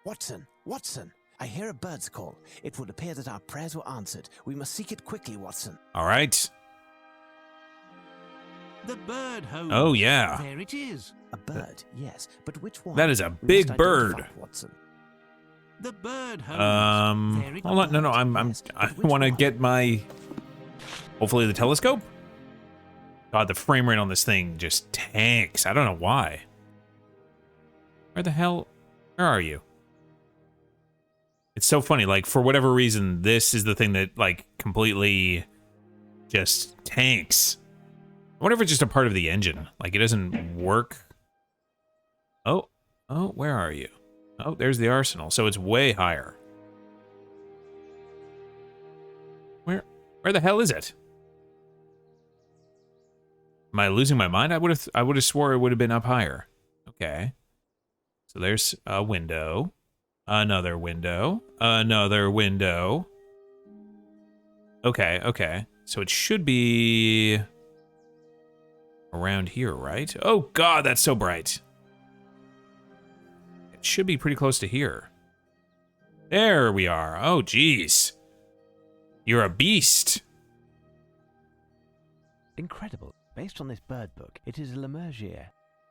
Watson, Watson, I hear a bird's call. It would appear that our prayers were answered. We must seek it quickly, Watson. All right. The bird, Holmes. Oh, yeah. There it is. A bird, yes, but which one? That is a We big must bird. identify, Watson. The bird, Holmes. There it Hold on. No, I want to get my, hopefully the telescope. God, the frame rate on this thing just tanks. I don't know why. Where the hell, where are you? It's so funny, like, for whatever reason, this is the thing that, like, completely just tanks. I wonder if it's just a part of the engine. Like, it doesn't work. Oh, where are you? Oh, there's the arsenal, so it's way higher. Where the hell is it? Am I losing my mind? I would have swore it would have been up higher. Okay. So there's a window. Another window. Another window. Okay. So it should be around here, right? Oh God, that's so bright. It should be pretty close to here. There we are. Oh, geez. You're a beast. Incredible. Based on this bird book, it is a Lemergier.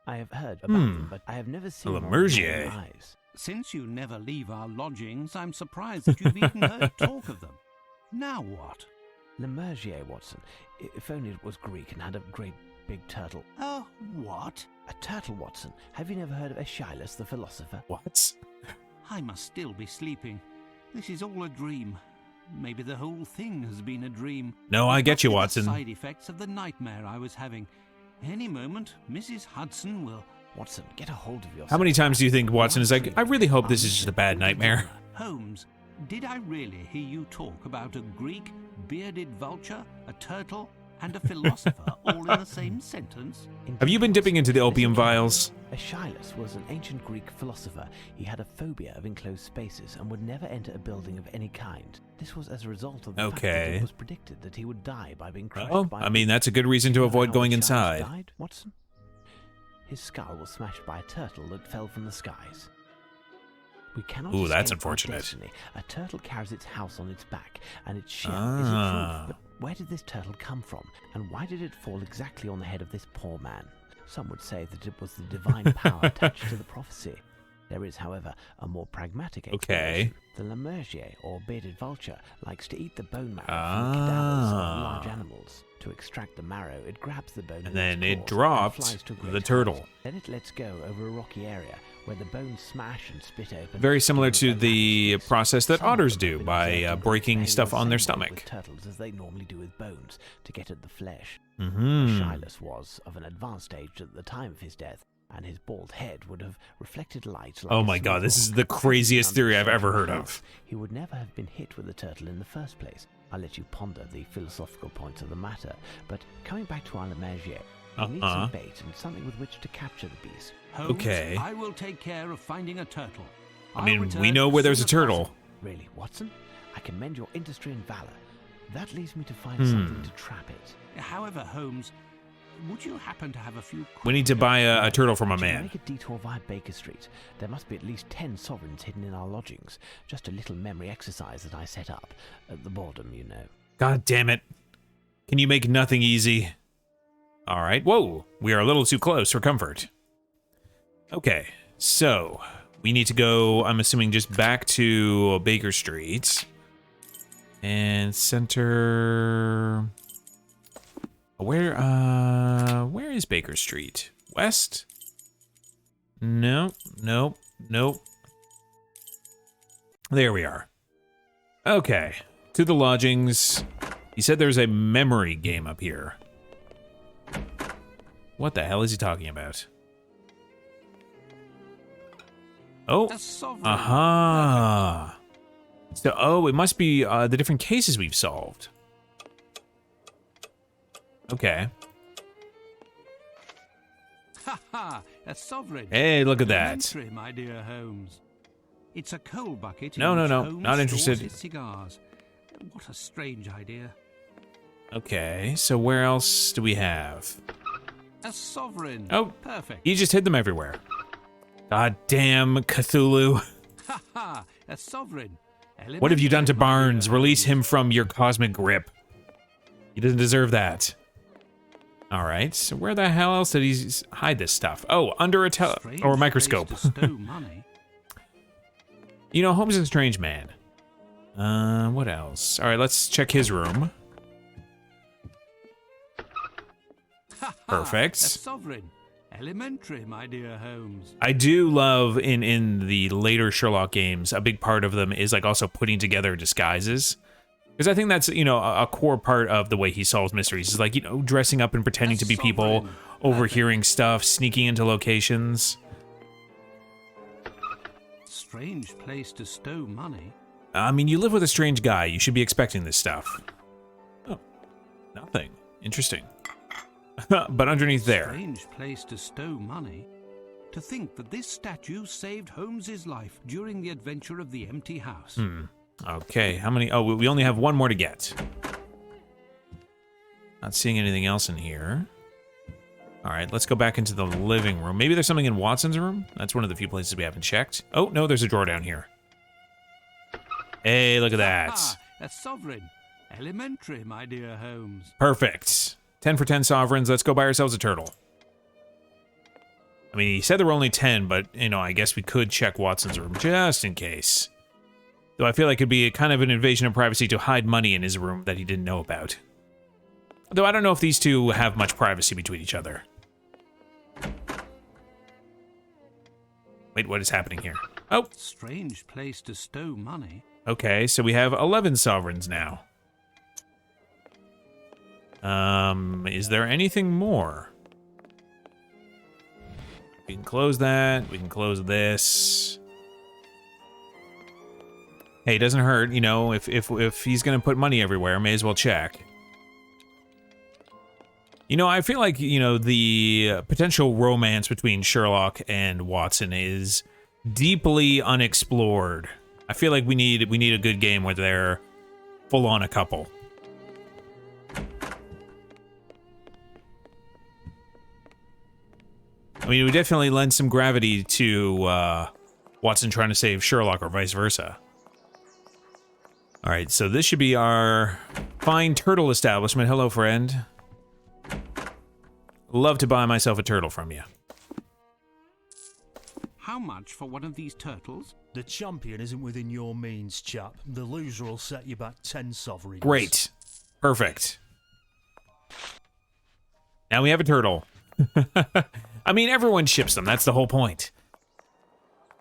I have heard about them, but I have never seen one with my Lemergier. own eyes. Since you never leave our lodgings, I'm surprised that you've even heard talk of them. Now what? Lemergier, Watson. If only it was Greek and had a great big turtle. Oh, what? A turtle, Watson. Have you never heard of Aeschylus the philosopher? What? I must still be sleeping. This is all a dream. Maybe the whole thing has been a dream. No, I get you, Watson. The side effects of the nightmare I was having. Any moment, Mrs. Hudson will... Watson, get a hold of yourself. How many times do you think Watson is like, I really hope this is just a bad nightmare? Holmes, did I really hear you talk about a Greek, bearded vulture, a turtle, and a philosopher all in the same sentence? Have you been dipping into the opium vials? Aeschylus was an ancient Greek philosopher. He had a phobia of enclosed spaces and would never enter a building of any kind. This was as a result of the fact that it was predicted that he would die by being crushed by... I mean, that's a good reason to avoid going inside. Died, Watson? His skull was smashed by a turtle that fell from the skies. We cannot Ooh, that's escape our unfortunate. destiny. A turtle carries its house on its back, and its shell is its roof. But where did this turtle come from, and why did it fall exactly on the head of this poor man? Some would say that it was the divine power attached to the prophecy. There is, however, a more pragmatic explanation. The Lemergier, or bearded vulture, likes to eat the bone marrow from the cadavers of large animals. To extract the marrow, it grabs the bone and then it drops the turtle. Then it lets go over a rocky area where the bones smash and split open. Very similar to the process that otters do by breaking stuff on their stomach. With turtles as they normally do with bones to get at the flesh. Mm-hmm. Aeschylus was of an advanced age at the time of his death, and his bald head would have reflected light like oh my God, this is the craziest theory I've ever heard of. He would never have been hit with the turtle in the first place. I'll let you ponder the philosophical points of the matter, but coming back to our Lemergier, we need some bait and something with which to capture the beast. Holmes, okay. I will take care of finding a turtle. I mean, we know where there's a turtle. Really, Watson? I commend your industry and valor. That leaves me to find something to trap it. However, Holmes, would you happen to have a few... We need to buy a turtle from a To man. make a detour via Baker Street. There must be at least 10 sovereigns hidden in our lodgings. Just a little memory exercise that I set up. At the boredom, you know. God damn it. Can you make nothing easy? All right. Whoa. We are a little too close for comfort. Okay. So, we need to go, I'm assuming, just back to Baker Street. And center... Where is Baker Street? West? No. There we are. Okay. To the lodgings. He said there's a memory game up here. What the hell is he talking about? Oh. Aha. So, it must be the different cases we've solved. Okay. Ha ha! A sovereign. Hey, look at that. Entry, my dear Holmes. It's a coal bucket. No, in which not Holmes interested. stores his cigars. What a strange idea. Okay, so where else do we have? A sovereign. Oh, perfect. he just hid them everywhere. God damn Cthulhu. Ha ha! A sovereign. What have you done to Elementary, my dear Barnes? Release Holmes. him from your cosmic grip. He doesn't deserve that. All right, so where the hell else did he hide this stuff? Oh, under a Strange or a place microscope. to stow money. You know, Holmes is a strange man. What else? All right, let's check his room. Ha ha! Perfect. A sovereign. Elementary, my dear Holmes. I do love in the later Sherlock games, a big part of them is like also putting together disguises. Because I think that's, you know, a core part of the way he solves mysteries. Is like, you know, dressing up and pretending to be people, overhearing stuff, sneaking into locations. Strange place to stow money. I mean, you live with a strange guy. You should be expecting this stuff. Oh, nothing. Interesting. But underneath there. Strange place to stow money. To think that this statue saved Holmes's life during the adventure of the empty house. Okay, how many? Oh, we only have one more to get. Not seeing anything else in here. All right, let's go back into the living room. Maybe there's something in Watson's room? That's one of the few places we haven't checked. Oh, no, there's a drawer down here. Hey, look at that. Ah, a sovereign. Elementary, my dear Holmes. Perfect. 10 for 10 sovereigns. Let's go buy ourselves a turtle. I mean, he said there were only 10, but, you know, I guess we could check Watson's room just in case. Though I feel like it'd be a kind of an invasion of privacy to hide money in his room that he didn't know about. Though I don't know if these two have much privacy between each other. Wait, what is happening here? Oh, Strange place to stow money. okay, so we have 11 sovereigns now. Is there anything more? We can close that. We can close this. Hey, it doesn't hurt, you know, if he's gonna put money everywhere, may as well check. You know, I feel like, you know, the potential romance between Sherlock and Watson is deeply unexplored. I feel like we need a good game where they're full on a couple. I mean, it would definitely lend some gravity to Watson trying to save Sherlock or vice versa. All right, so this should be our fine turtle establishment. Hello, friend. Love to buy myself a turtle from you. How much for one of these turtles? The champion isn't within your means, chap. The loser will set you back 10 sovereigns. Great. Perfect. Now we have a turtle. I mean, everyone ships them. That's the whole point.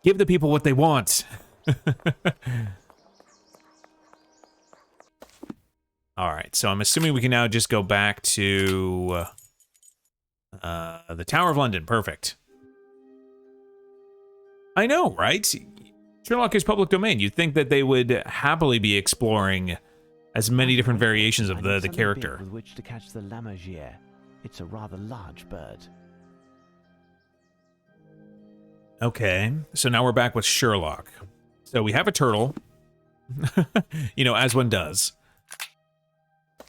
Give the people what they want. All right, so I'm assuming we can now just go back to the Tower of London. Perfect. I know, right? Sherlock is public domain. You'd think that they would happily be exploring as many different variations of the character. With which to catch the lammergeier. It's a rather large bird. Okay, so now we're back with Sherlock. So we have a turtle, you know, as one does.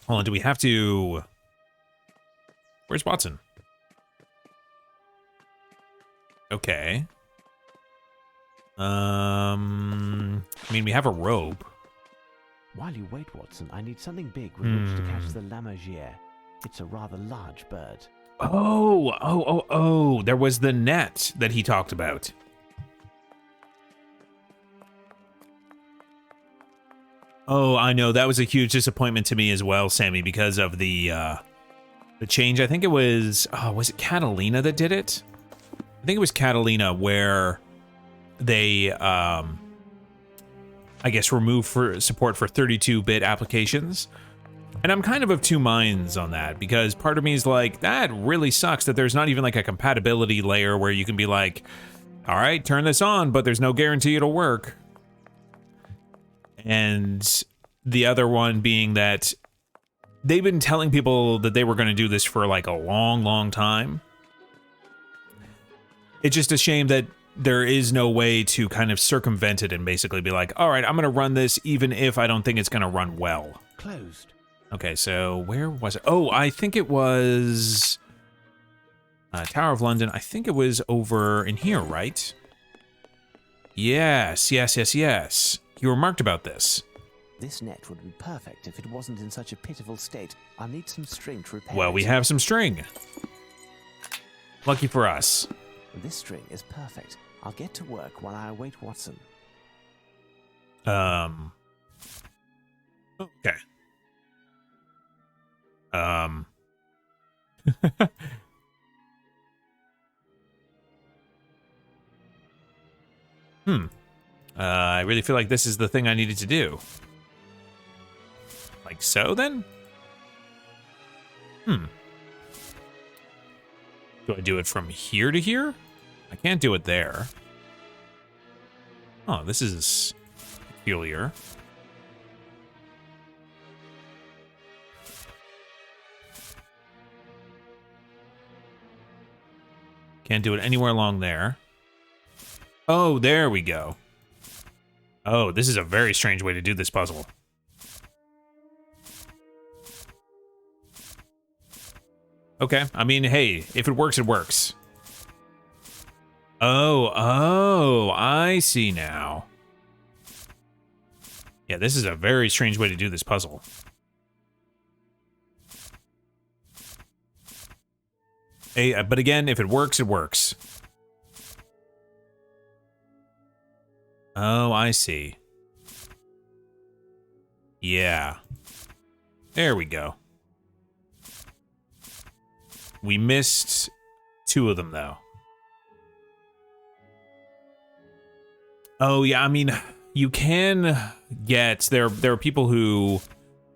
Hold on, do we have to... Where's Watson? Okay. I mean, we have a rope. While you wait, Watson, I need something big with which to catch the lammergeier. It's a rather large bird. Oh, there was the net that he talked about. Oh, I know. That was a huge disappointment to me as well, Sammy, because of the change. I think it was... Oh, was it Catalina that did it? I think it was Catalina where they, I guess, removed support for 32-bit applications. And I'm kind of two minds on that, because part of me is like, that really sucks that there's not even like a compatibility layer where you can be like, all right, turn this on, but there's no guarantee it'll work. And the other one being that they've been telling people that they were going to do this for like a long, long time. It's just a shame that there is no way to kind of circumvent it and basically be like, all right, I'm going to run this even if I don't think it's going to run well. Closed. Okay, so where was it? Oh, I think it was Tower of London. I think it was over in here, right? Yes, yes, yes, yes. You remarked about this. This net would be perfect if it wasn't in such a pitiful state. I'll need some string to repair Well, it. we have some string. Lucky for us. This string is perfect. I'll get to work while I await Watson. Okay. I really feel like this is the thing I needed to do. Like so, then? Do I do it from here to here? I can't do it there. Oh, this is peculiar. Can't do it anywhere along there. Oh, there we go. Oh, this is a very strange way to do this puzzle. Okay, I mean, hey, if it works, it works. Oh, I see now. Yeah, this is a very strange way to do this puzzle. Hey, but again, if it works, it works. Oh, I see. Yeah. There we go. We missed 2 of them, though. Oh, yeah, I mean, you can get... There are people who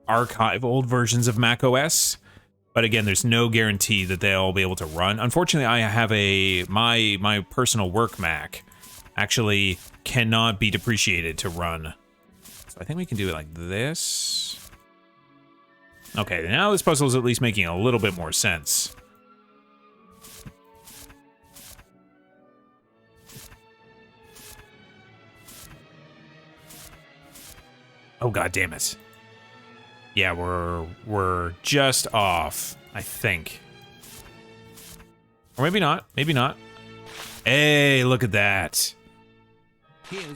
archive old versions of macOS, but again, there's no guarantee that they'll be able to run. Unfortunately, I have my personal work Mac actually cannot be depreciated to run. So I think we can do it like this. Okay, now this puzzle is at least making a little bit more sense. Oh, god damn it. Yeah, we're just off, I think. Or maybe not. Maybe not. Hey, look at that.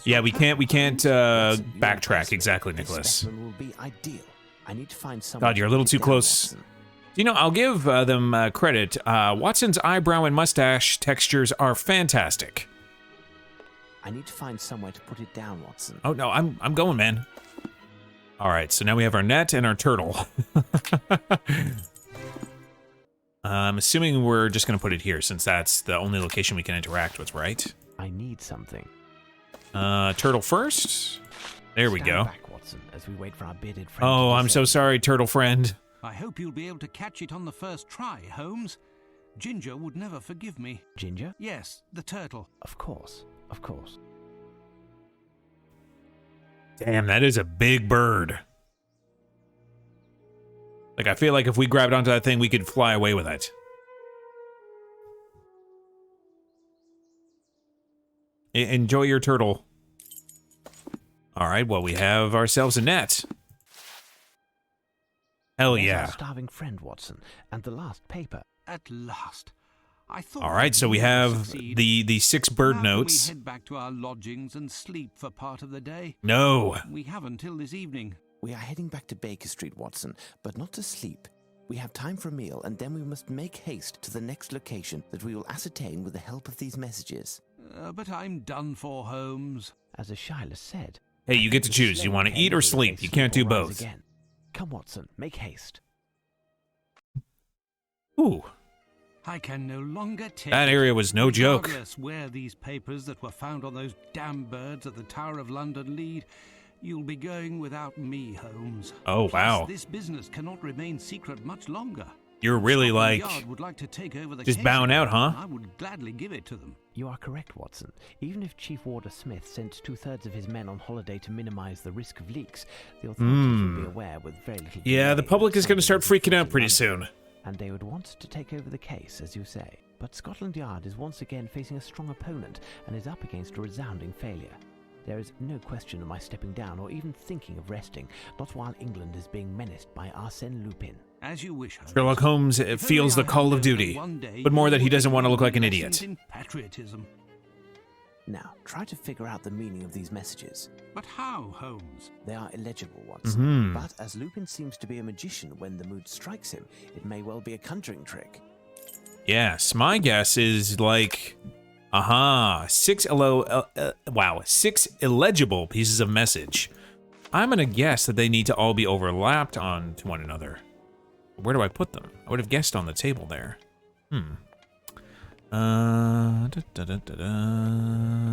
Yeah, we can't backtrack exactly, Nicholas. Will be ideal. I need to find God, you're a little too close. You know, I'll give them credit. Watson's eyebrow and mustache textures are fantastic. I need to find somewhere to put it down, Watson. Oh no, I'm going, man. All right, so now we have our net and our turtle. I'm assuming we're just gonna put it here since that's the only location we can interact with, right? I need something. Turtle first. There we go. Back, Watson, as we wait for our bearded friend. Oh, I'm so sorry, turtle friend. I hope you'll be able to catch it on the first try, Holmes. Ginger would never forgive me. Ginger? Yes, the turtle. Of course, of course. Damn, that is a big bird. Like, I feel like if we grabbed onto that thing, we could fly away with it. Enjoy your turtle. All right, well, we have ourselves a net. Hell yeah. Our starving friend, Watson, and the last paper. At last. I thought. All right, so we have the 6 bird notes. We head back to our lodgings and sleep for part of the day. No. We have until this evening. We are heading back to Baker Street, Watson, but not to sleep. We have time for a meal, and then we must make haste to the next location that we will ascertain with the help of these messages. But I'm done for, Holmes. As Ashyla said. Hey, you get to choose. You want to eat or sleep. You can't do both. Again. Come, Watson, make haste. Ooh. I can no longer take that area was no joke. Regardless where these papers that were found on those damn birds at the Tower of London lead, you'll be going without me, Holmes. Oh, wow. Plus, this business cannot remain secret much longer. You're really Scotland like Yard would like to take over the just case bowing out, huh? I would gladly give it to them. You are correct, Watson. Even if Chief Warder Smith sent 2/3 of his men on holiday to minimize the risk of leaks, the authorities would be aware with very little Yeah, the delay public is going to start something freaking out in pretty London, soon. and they would want to take over the case, as you say. But Scotland Yard is once again facing a strong opponent and is up against a resounding failure. There is no question of my stepping down or even thinking of resting, not while England is being menaced by Arsène Lupin. As you wish, Holmes. Sherlock Holmes feels the call of duty, but more that he doesn't want to look like an idiot. In patriotism. Now, try to figure out the meaning of these messages. But how, Holmes? They are illegible ones. Mhm. But as Lupin seems to be a magician when the mood strikes him, it may well be a conjuring trick. Yes, my guess is like, six illegible pieces of message. I'm gonna guess that they need to all be overlapped onto one another. Where do I put them? I would have guessed on the table there.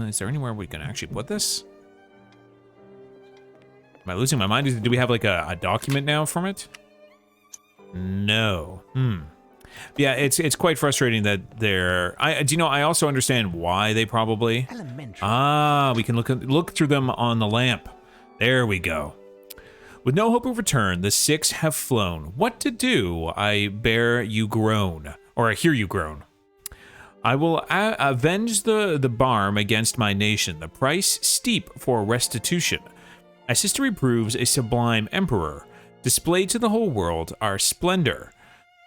Is there anywhere we can actually put this? Am I losing my mind? Do we have like a document now from it? No. Yeah, it's quite frustrating that they're. I also understand why they probably. Elementary. We can look through them on the lamp. There we go. With no hope of return, the 6 have flown. What to do? I bear you groan, or I hear you groan. I will avenge the barm against my nation. The price steep for restitution. As history proves, a sublime emperor displayed to the whole world our splendor.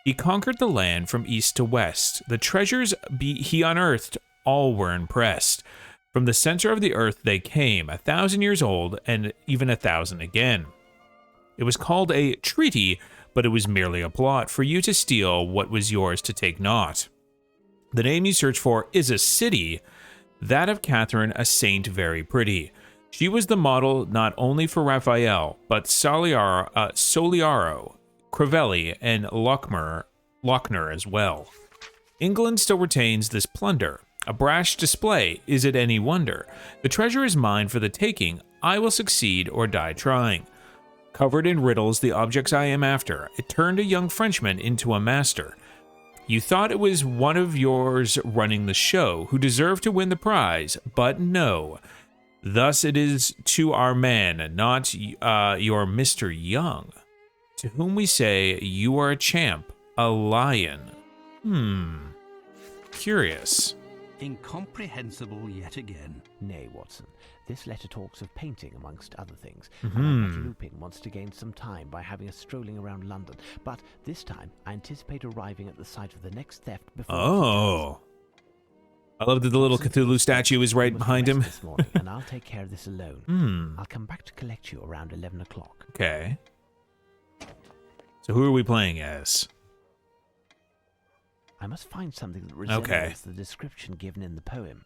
He conquered the land from east to west. The treasures he unearthed, all were impressed. From the center of the earth they came, 1,000 years old, and even 1,000 again. It was called a treaty, but it was merely a plot for you to steal what was yours to take not. The name you search for is a city, that of Catherine, a saint very pretty. She was the model not only for Raphael, but Soliaro, Crivelli, and Lochner as well. England still retains this plunder. A brash display, is it any wonder? The treasure is mine for the taking, I will succeed or die trying. Covered in riddles, the objects I am after, it turned a young Frenchman into a master. You thought it was one of yours running the show, who deserved to win the prize, but no. Thus it is to our man, not your Mr. Young, to whom we say, you are a champ, a lion. Curious. Incomprehensible yet again. Nay, Watson. This letter talks of painting, amongst other things. And I bet Lupin wants to gain some time by having us strolling around London. But this time, I anticipate arriving at the site of the next theft before. Oh. I love that the little Cthulhu statue is right behind him. This morning, and I'll take care of this alone. I'll come back to collect you around 11 o'clock. Okay. So who are we playing as? I must find something that resembles the description given in the poem.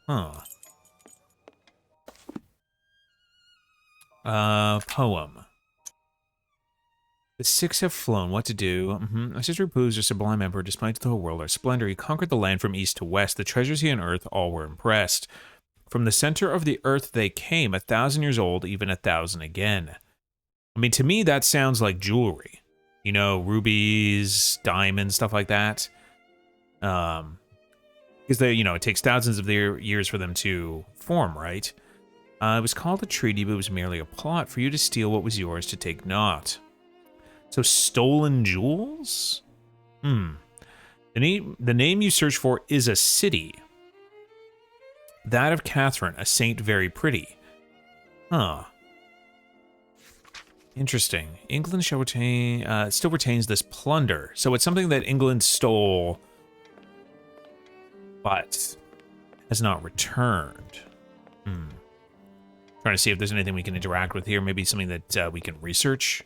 Poem. The 6 have flown. What to do? As history proves, a sublime emperor displayed to the whole world our splendor. He conquered the land from east to west. The treasures he unearthed, all were impressed. From the center of the earth they came, 1,000 years old, even 1,000 again. I mean, to me, that sounds like jewelry. You know, rubies, diamonds, stuff like that. Because they, it takes thousands of years for them to form, right? It was called a treaty, but it was merely a plot for you to steal what was yours to take not. So stolen jewels? The name you search for is a city. That of Catherine, a saint very pretty. Interesting. England shall retain, still retains this plunder. So it's something that England stole, but has not returned. Trying to see if there's anything we can interact with here. Maybe something that we can research.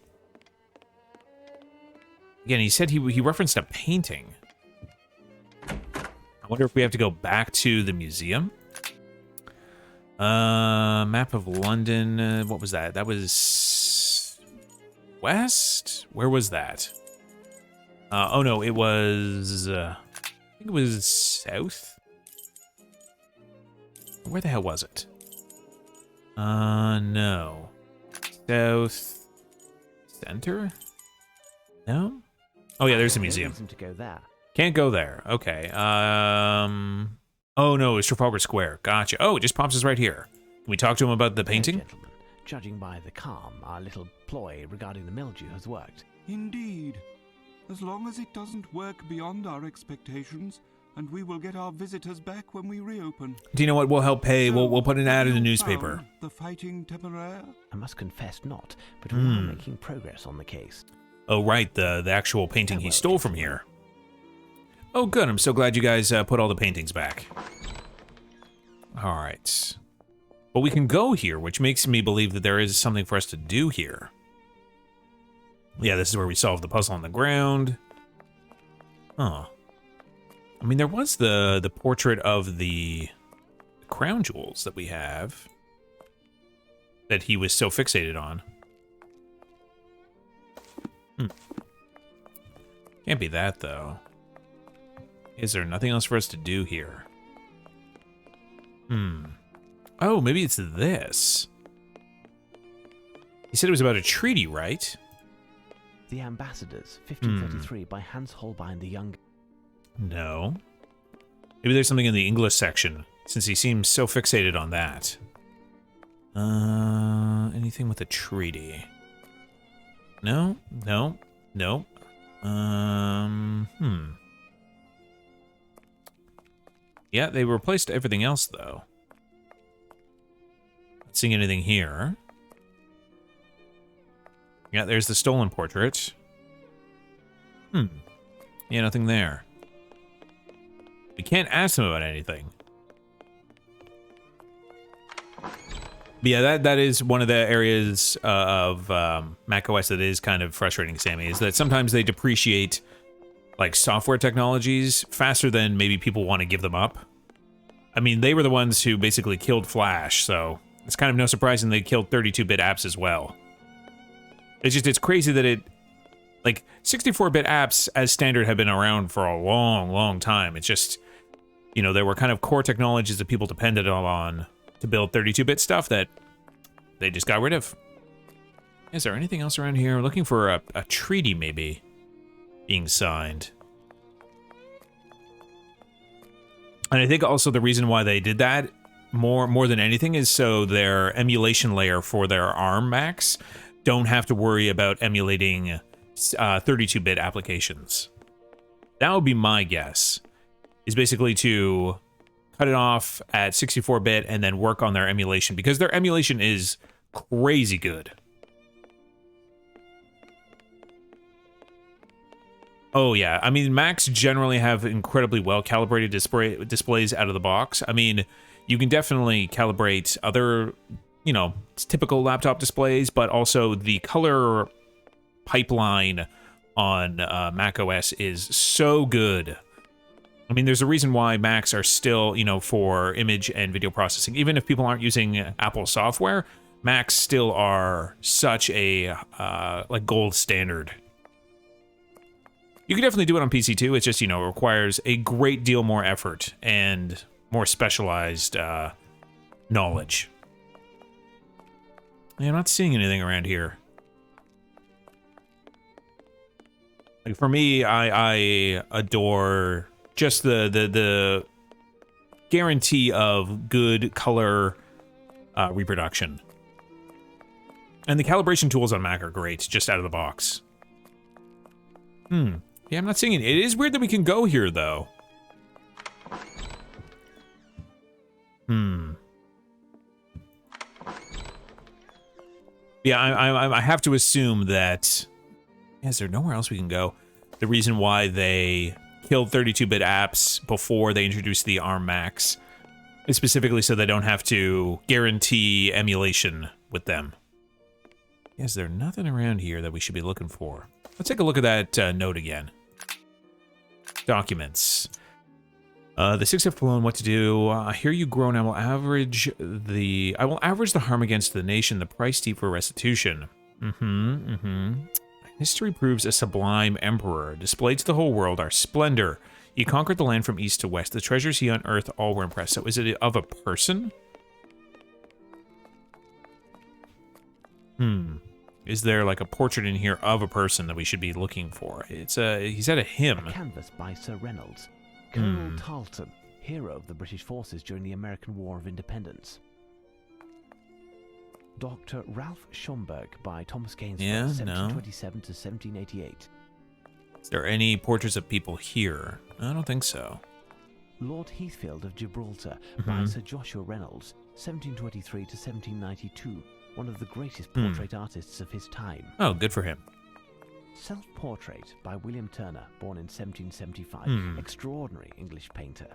Again, he said he referenced a painting. I wonder if we have to go back to the museum. Map of London. What was that? That was west? Where was that? Oh no, it was... I think it was south? Where the hell was it? No. South... center? No? Oh yeah, there's a museum. To go there. Can't go there. Okay. Oh no, it's Trafalgar Square. Gotcha. Oh, it just pops us right here. Can we talk to him about the painting? Gentlemen, judging by the calm, our little ploy regarding the mildew has worked. Indeed. As long as it doesn't work beyond our expectations, and we will get our visitors back when we reopen. Do you know what? We'll help pay. So, We'll put an ad in the have you newspaper. found the Fighting Temeraire? I must confess not, but we are making progress on the case. Oh right, the actual painting he Farewell, stole from here. Oh good, I'm so glad you guys put all the paintings back. All right. But we can go here, which makes me believe that there is something for us to do here. Yeah, this is where we solve the puzzle on the ground. Huh. I mean, there was the portrait of the crown jewels that we have that he was so fixated on. Can't be that, though. Is there nothing else for us to do here? Oh, maybe it's this. He said it was about a treaty, right? The Ambassadors, 1533, by Hans Holbein the Younger. No. Maybe there's something in the English section, since he seems so fixated on that. Anything with a treaty? No, no, no. Yeah, they replaced everything else, though. Not seeing anything here. Yeah, there's the stolen portrait. Yeah, nothing there. We can't ask them about anything. But yeah, that is one of the areas of macOS that is kind of frustrating, Sammy, is that sometimes they depreciate like software technologies faster than maybe people want to give them up. I mean, they were the ones who basically killed Flash, so it's kind of no surprising they killed 32-bit apps as well. It's crazy that like 64-bit apps as standard have been around for a long, long time. It's just, you know, there were kind of core technologies that people depended on to build 32-bit stuff that they just got rid of. Is there anything else around here? We're looking for a treaty, maybe, being signed. And I think also the reason why they did that more than anything is so their emulation layer for their ARM Macs don't have to worry about emulating 32-bit applications. That would be my guess, is basically to cut it off at 64-bit and then work on their emulation, because their emulation is crazy good. Oh yeah, I mean, Macs generally have incredibly well-calibrated displays out of the box. I mean, you can definitely calibrate other, you know, typical laptop displays, but also the color pipeline on macOS is so good. I mean, there's a reason why Macs are still, you know, for image and video processing. Even if people aren't using Apple software, Macs still are such a, like, gold standard. You can definitely do it on PC too. It's just, you know, it requires a great deal more effort and more specialized knowledge. Yeah, I'm not seeing anything around here. Like, for me, I adore just the guarantee of good color reproduction. And the calibration tools on Mac are great, just out of the box. Yeah, I'm not seeing it. It is weird that we can go here, though. Yeah, I have to assume that... Is there nowhere else we can go? The reason why they killed 32-bit apps before they introduced the ARM Macs is specifically so they don't have to guarantee emulation with them. Is there nothing around here that we should be looking for? Let's take a look at that note again. Documents. The six have flown. What to do? I hear you groan. I will average the harm against the nation. The price steep for restitution. History proves a sublime emperor. Displayed to the whole world our splendor. He conquered the land from east to west. The treasures he unearthed all were impressed. So is it of a person? Is there like a portrait in here of a person that we should be looking for? It's he said a hymn. A canvas by Sir Reynolds. Colonel Tarleton, hero of the British forces during the American War of Independence. Dr. Ralph Schomburg by Thomas Gainsborough, 1727 to 1788. Is there any portraits of people here? I don't think so. Lord Heathfield of Gibraltar by Sir Joshua Reynolds, 1723 to 1792. One of the greatest portrait artists of his time. Oh, good for him. Self-portrait by William Turner, born in 1775. Extraordinary English painter.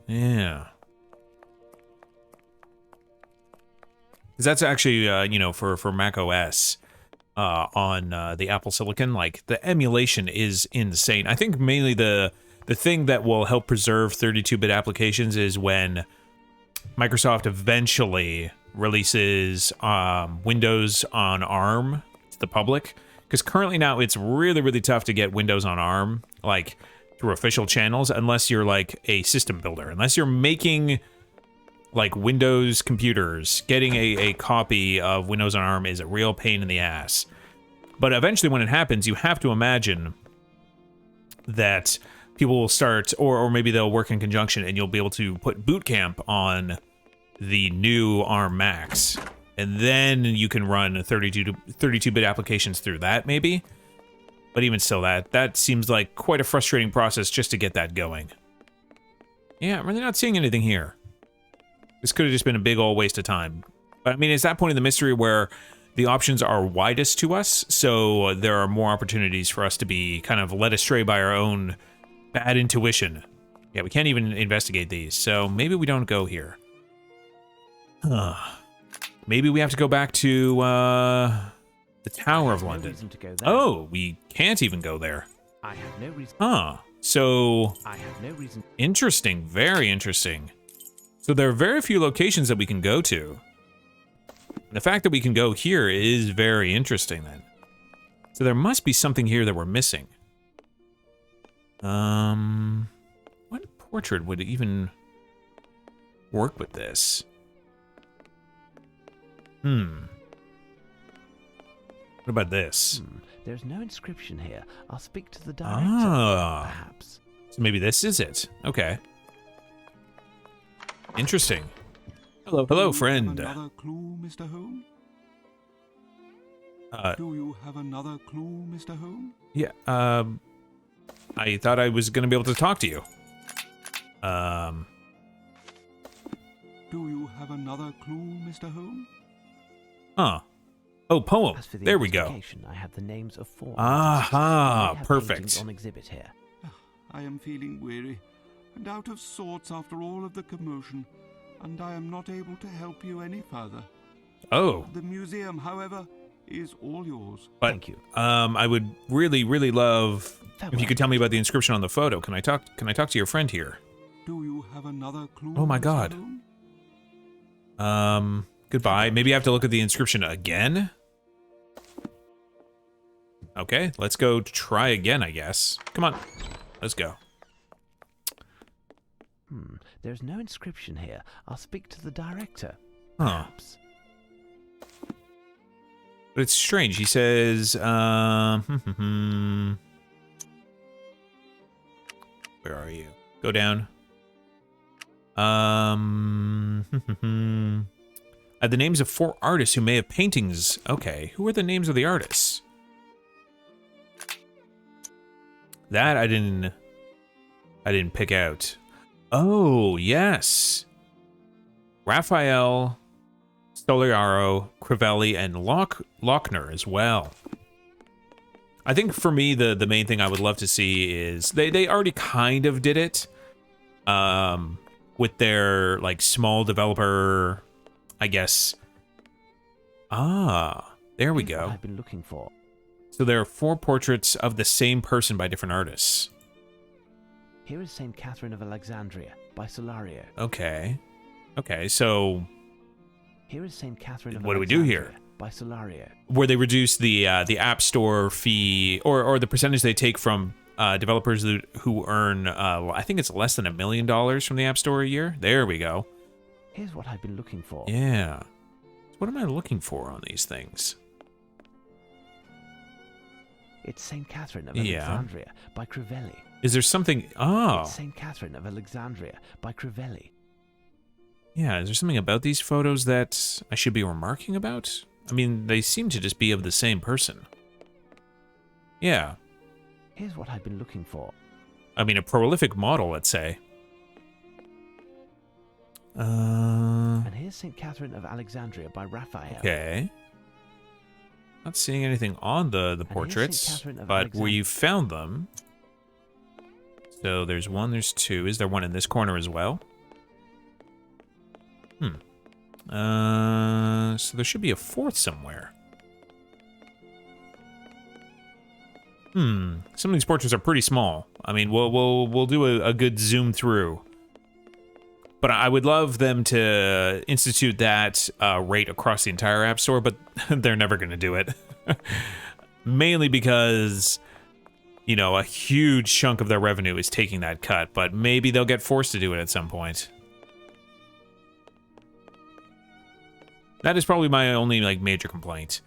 Yeah. Because that's actually, you know, for Mac OS on the Apple Silicon, like, the emulation is insane. I think mainly the thing that will help preserve 32-bit applications is when Microsoft eventually releases Windows on ARM to the public. Because currently now it's really, really tough to get Windows on ARM, like, through official channels, unless you're, like, a system builder. Unless you're making, like, Windows computers, getting a copy of Windows on ARM is a real pain in the ass. But eventually when it happens, you have to imagine that people will start, or maybe they'll work in conjunction, and you'll be able to put Boot Camp on the new ARM Macs. And then you can run 32-bit applications through that, maybe. But even still, that seems like quite a frustrating process just to get that going. Yeah, I'm really not seeing anything here. This could have just been a big old waste of time. But I mean, it's that point in the mystery where the options are widest to us, so there are more opportunities for us to be kind of led astray by our own bad intuition. Yeah, we can't even investigate these, so maybe we don't go here. Maybe we have to go back to the Tower of London. Oh, we can't even go there. I have no reason. Huh. So, I have no reason. Interesting, very interesting. So there are very few locations that we can go to. The fact that we can go here is very interesting then. So there must be something here that we're missing. What portrait would even work with this? What about this? There's no inscription here. I'll speak to the director, perhaps. So maybe this is it. Okay. Interesting. Hello, friend. Another clue, Mr. Holmes? Do you have another clue, Mr. Holmes? Yeah, I thought I was gonna be able to talk to you. Do you have another clue, Mr. Holmes? Huh. Oh, poem. As for the There we go. investigation, I have the names of 4 Aha, artists. They have perfect. paintings on exhibit here. I am feeling weary and out of sorts after all of the commotion, and I am not able to help you any further. Oh. The museum, however, is all yours. But, Thank you. I would really, really love if you Farewell. could tell me about the inscription on the photo. Can I talk to your friend here? Do you have another clue? Oh my Mr. God. Holmes? Goodbye. Maybe I have to look at the inscription again? Okay, let's go try again, I guess. Come on. Let's go. There's no inscription here. I'll speak to the director, Huh. perhaps. But it's strange. He says, where are you? Go down. The names of 4 artists who may have paintings. Okay, who are the names of the artists? That I didn't pick out. Oh, yes. Raphael, Stoliaro, Crivelli, and Lochner as well. I think for me, the main thing I would love to see is they already kind of did it with their like small developer, I guess. Ah, there we Here's what go. I've been looking for. So there are 4 portraits of the same person by different artists. Here is Saint Catherine of Alexandria by Solario. Okay. Okay, so Here is Saint Catherine of What do we do here? Alexandria by Solario. where they reduce the App Store fee or the percentage they take from developers who earn I think it's less than $1 million from the App Store a year. There we go. Here's what I've been looking for. Yeah. What am I looking for on these things? It's Saint Catherine of Yeah. Alexandria by Crivelli. Is there something? Oh, It's Saint Catherine of Alexandria by Crivelli. yeah. Is there something about these photos that I should be remarking about? I mean, they seem to just be of the same person. Yeah. Here's what I've been looking for. I mean, a prolific model, let's say. And here's Saint Catherine of Alexandria by Raphael. Okay. Not seeing anything on the Saint portraits, Catherine of but Alexandria. we found them. So there's 1, there's 2. Is there one in this corner as well? So there should be a fourth somewhere. Some of these portraits are pretty small. I mean, we'll do a good zoom through. But I would love them to institute that rate across the entire App Store, but they're never going to do it. Mainly because, you know, a huge chunk of their revenue is taking that cut, but maybe they'll get forced to do it at some point. That is probably my only, like, major complaint.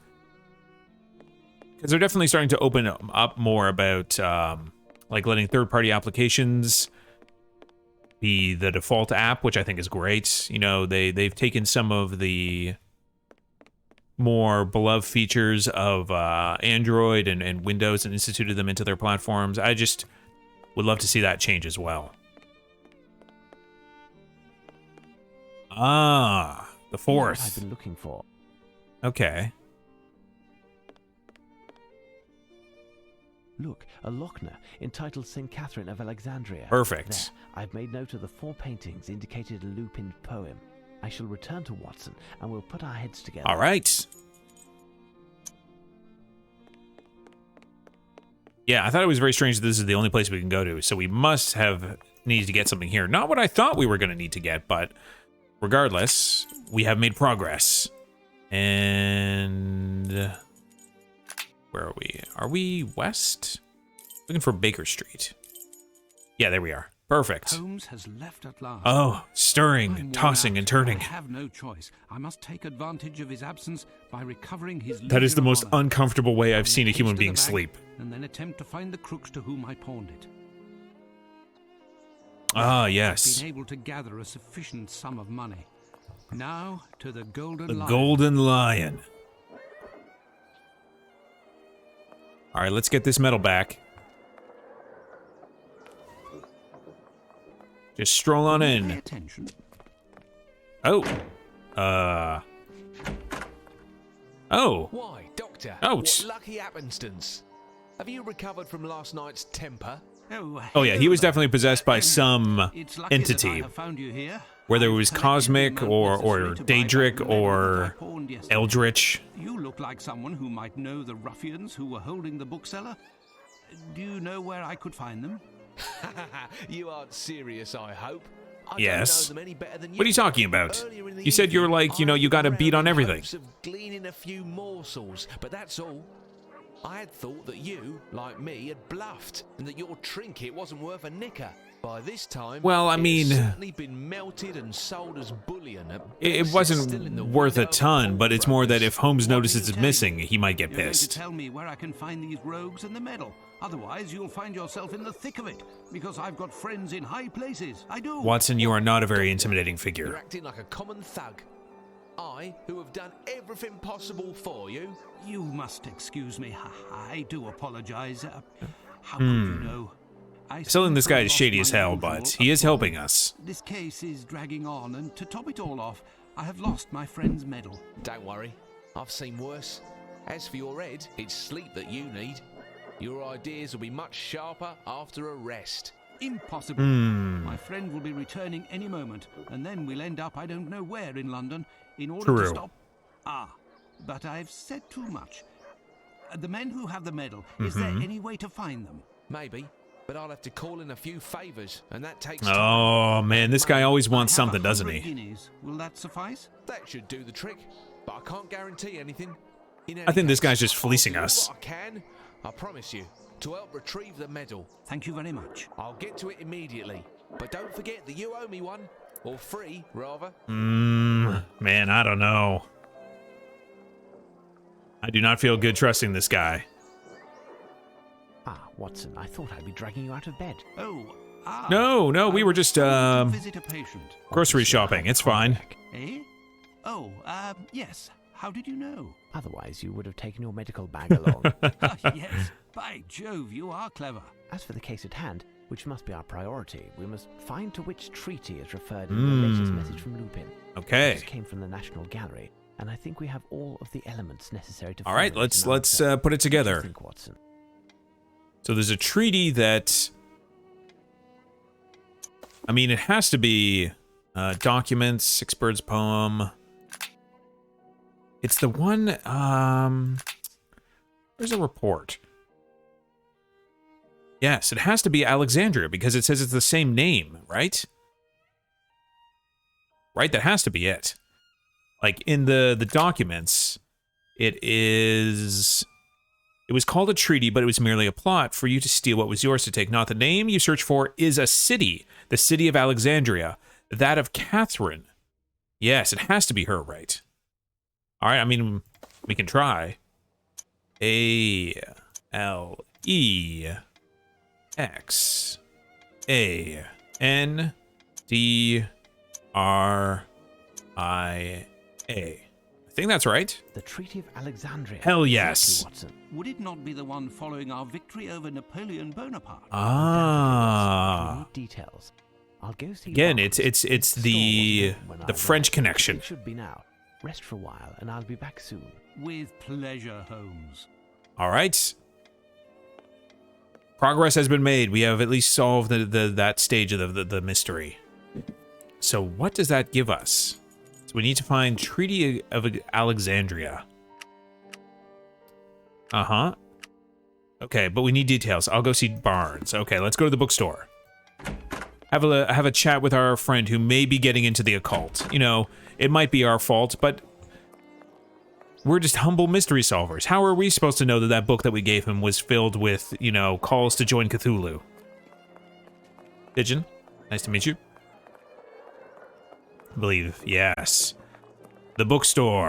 Because they're definitely starting to open up more about, like, letting third-party applications be the default app, which I think is great. You know, they've taken some of the more beloved features of Android and Windows and instituted them into their platforms. I just would love to see that change as well. Ah, the fourth. What I've been looking for. Okay. Look, a Lochner entitled St. Catherine of Alexandria. Perfect. There, I've made note of the 4 paintings indicated a Lupin poem. I shall return to Watson, and we'll put our heads together. All right. Yeah, I thought it was very strange that this is the only place we can go to, so we must have needed to get something here. Not what I thought we were going to need to get, but regardless, we have made progress. And where are we? Are we west? Looking for Baker Street. Yeah, there we are. Perfect. Holmes has left at last. Oh, stirring, I'm tossing, worn out. and turning. I have no choice. I must take advantage of his absence by recovering his. That is the Legion most of Honor. uncomfortable way I've I'll seen a make human haste to the being bag, sleep. And then attempt to find the crooks to whom I pawned it. Ah, I've yes. been able to gather a sufficient sum of money. Now to the Golden The Lion. Golden Lion. All right, let's get this medal back. Just stroll on Pay in. attention. Oh. Oh. Why, Doctor? Ouch. What lucky happenstance. Have you recovered from last night's temper? Oh, yeah, he was definitely possessed by some It's lucky that I entity. have found you here. Whether it I've was collected the cosmic amount or necessary to buy back Daedric the medal that I or pawned yesterday. Eldritch. You look like someone who might know the ruffians who were holding the bookseller. Do you know where I could find them? You aren't serious, I hope. I Yes. don't know them any better than you. What are you talking about? Earlier in the You said you were evening, like, you know, I you got a went beat round on in everything. hopes of gleaning a few morsels, but that's all. I had thought that you, like me, had bluffed, and that your trinket wasn't worth a nicker. By this time, Well, I it had mean, certainly been melted and sold as bullion. At It best, it's still in wasn't the worth a window of ton, but it's more that pawnbrokers. if Holmes What are notices you it's telling missing, me? he might get You're going to pissed. tell me where I can find these rogues and the medal. Otherwise, you'll find yourself in the thick of it, because I've got friends in high places. I do. Watson, you are not a very intimidating You're figure. acting like a common thug. I, who have done everything possible for you. You must excuse me. I do apologize. How could you know? I Selling seem this to guy have is lost shady my as hell, usual but he is aplomb. helping us. This case is dragging on, and to top it all off, I have lost my friend's medal. Don't worry, I've seen worse. As for your head, it's sleep that you need. Your ideas will be much sharper after a rest. Impossible. Hmm. My friend will be returning any moment, and then we'll end up I don't know where in London in order True. to stop. But I've said too much. The men who have the medal, is there any way to find them? Maybe, but I'll have to call in a few favours, and that takes time. Oh, man, this guy always wants I have something, doesn't 100 he? guineas. Will that suffice? That should do the trick, but I can't guarantee anything. In I any think this case, guy's just I'll fleecing do all us. that I can, I promise you, to help retrieve the medal. Thank you very much. I'll get to it immediately, but don't forget that you owe me one, or 3 rather. Man, I don't know. I do not feel good trusting this guy. Ah, Watson, I thought I'd be dragging you out of bed. Oh, No, we I were was just, summoned to visit a patient. grocery shopping. It's fine. Eh? Oh, yes. How did you know? Otherwise, you would have taken your medical bag along. Yes. By Jove, you are clever. As for the case at hand, which must be our priority, we must find to which treaty is referred in the latest message from Lupin. Okay. This came from the National Gallery, and I think we have all of the elements necessary to. All right, formulate let's an answer. put it What do you together. think, Watson? So there's a treaty that, I mean, it has to be documents, Six Birds poem. It's the one, where's a report? Yes, it has to be Alexandria because it says it's the same name, right? Right, that has to be it. Like, in the documents, it was called a treaty, but it was merely a plot for you to steal what was yours to take. Not the name you search for is a city, the city of Alexandria, that of Catherine. Yes, it has to be her, right? All right, I mean, we can try. Alexandria. I think that's right. The Treaty of Alexandria. Hell yes. Exactly, Watson. Would it not be the one following our victory over Napoleon Bonaparte? We need details. I'll go see. Again, Barnes. it's The store the wasn't open when I the French arrived. connection. It should be now. Rest for a while, and I'll be back soon. With pleasure, Holmes. All right. Progress has been made. We have at least solved that stage of the mystery. So what does that give us? So we need to find Treaty of Alexandria. Uh-huh. Okay, but we need details. I'll go see Barnes. Okay, let's go to the bookstore. Have a chat with our friend who may be getting into the occult. You know, it might be our fault, but we're just humble mystery solvers. How are we supposed to know that that book that we gave him was filled with, you know, calls to join Cthulhu? Pigeon, nice to meet you. I believe, yes. The bookstore.